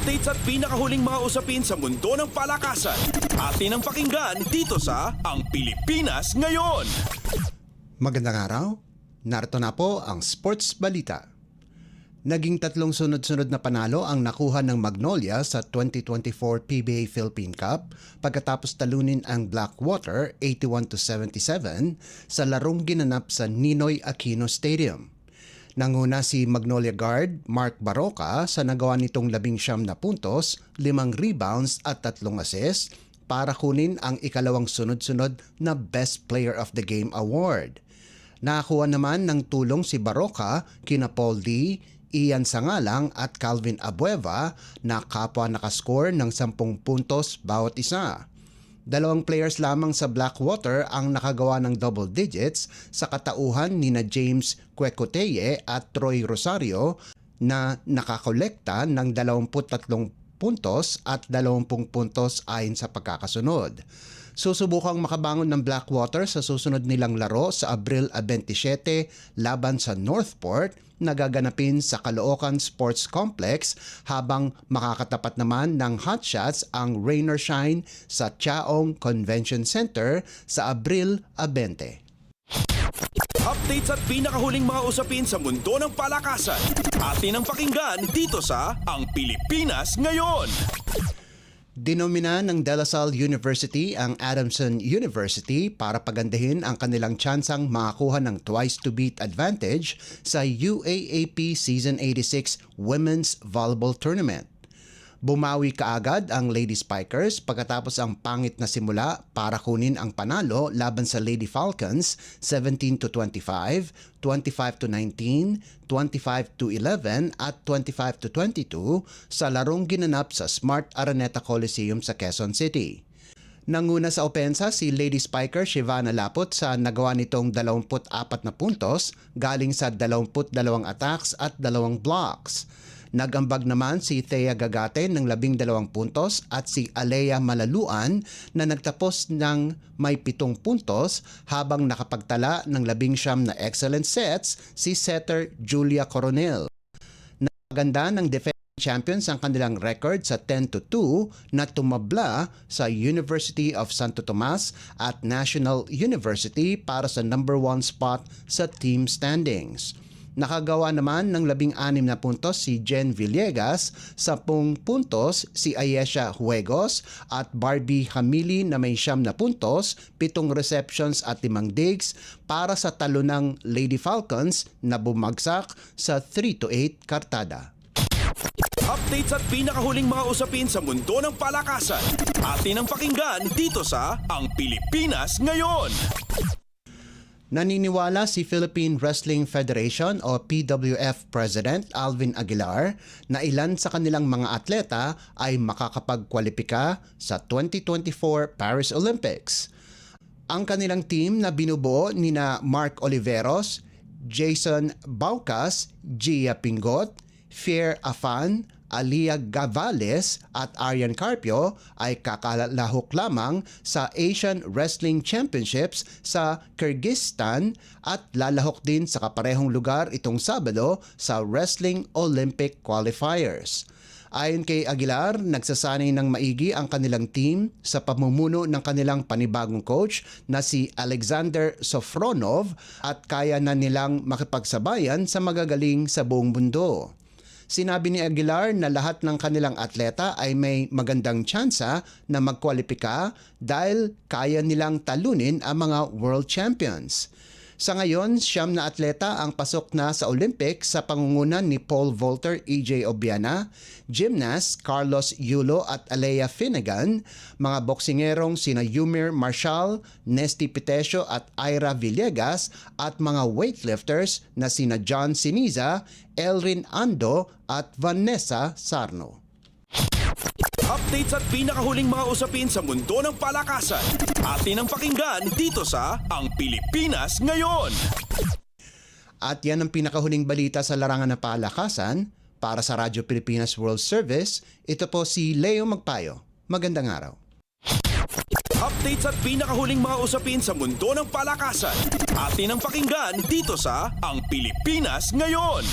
Updates at pinakahuling mga usapin sa mundo ng palakasan. Atin ang pakinggan dito sa Ang Pilipinas Ngayon. Magandang araw. Narito na po ang Sports Balita. Naging 3 sunod-sunod na panalo ang nakuha ng Magnolia sa 2024 PBA Philippine Cup pagkatapos talunin ang Blackwater 81-77 sa larong ginanap sa Ninoy Aquino Stadium. Nanguna si Magnolia guard Mark Baroka sa nagawa nitong 19 na puntos, 5 rebounds at 3 assists para kunin ang ikalawang sunod-sunod na Best Player of the Game award. Nakakuha naman ng tulong si Baroka kina Paul D, Ian Sangalang at Calvin Abueva na kapwa nakascore ng 10 puntos bawat isa. 2 players lamang sa Blackwater ang nakagawa ng double digits sa katauhan nina James Quecoteye at Troy Rosario na nakakolekta ng 23 puntos at 20 puntos ayon sa pagkakasunod. Susubukang makabangon ng Blackwater sa susunod nilang laro sa Abril 27 laban sa Northport na gaganapin sa Caloocan Sports Complex habang makakatapat naman ng hotshots ang Rain or Shine sa Chaong Convention Center sa Abril 20. Updates at pinakahuling mga usapin sa mundo ng palakasan. Atin ang pakinggan dito sa Ang Pilipinas Ngayon. Dinomina ng De La Salle University ang Adamson University para pagandahin ang kanilang tsansang makakuha ng twice-to-beat advantage sa UAAP Season 86 Women's Volleyball Tournament. Bumawi kaagad ang Lady Spikers pagkatapos ang pangit na simula para kunin ang panalo laban sa Lady Falcons 17-25, 25-19, 25-11 at 25-22 sa larong ginanap sa Smart Araneta Coliseum sa Quezon City. Nanguna sa opensa si Lady Spiker Shivana Laput sa nagawa nitong 24 na puntos galing sa 22 attacks at 2 blocks. Nagambag naman si Thea Gagate ng 12 puntos at si Alea Malaluan na nagtapos ng may 7 puntos habang nakapagtala ng 19 na excellent sets si setter Julia Coronel. Naganda ng defending champions ang kanilang record sa 10-2 na tumabla sa University of Santo Tomas at National University para sa number 1 spot sa team standings. Nakagawa naman ng 16 na puntos si Jen Villegas, 10 puntos si Ayesha Huegos at Barbie Hamili na may 9 na puntos, 7 receptions at 5 digs para sa talo ng Lady Falcons na bumagsak sa 3-8 kartada. Updates at pinakahuling mga usapin sa mundo ng palakasan. Atin ang pakinggan dito sa Ang Pilipinas Ngayon. Naniniwala si Philippine Wrestling Federation o PWF President Alvin Aguilar na ilan sa kanilang mga atleta ay makakapagkwalipika sa 2024 Paris Olympics. Ang kanilang team na binubuo nina Mark Oliveros, Jason Baucas, Gia Pingot, Fier Afan, Alia Gavales at Arian Carpio ay kakalahok lamang sa Asian Wrestling Championships sa Kyrgyzstan at lalahok din sa kaparehong lugar itong Sabado sa Wrestling Olympic Qualifiers. Ayon kay Aguilar, nagsasanay ng maigi ang kanilang team sa pamumuno ng kanilang panibagong coach na si Alexander Sofronov at kaya na nilang makipagsabayan sa magagaling sa buong mundo. Sinabi ni Aguilar na lahat ng kanilang atleta ay may magandang tsansa na magkwalipika dahil kaya nilang talunin ang mga world champions. Sa ngayon, 9 na atleta ang pasok na sa Olympics sa pangungunan ni Paul Volter, EJ Obiana, gymnast Carlos Yulo at Alea Finnegan, mga boksingerong sina Yumir Marshall, Nesty Pitesio at Ira Villegas at mga weightlifters na sina John Siniza, Elrin Ando at Vanessa Sarno. Updates at pinakahuling mga usapin sa mundo ng palakasan. Atin ang pakinggan dito sa Ang Pilipinas Ngayon. At yan ang pinakahuling balita sa larangan ng palakasan. Para sa Radyo Pilipinas World Service, ito po si Leo Magpayo. Magandang araw. Updates at pinakahuling mga usapin sa mundo ng palakasan. Atin ang pakinggan dito sa Ang Pilipinas Ngayon.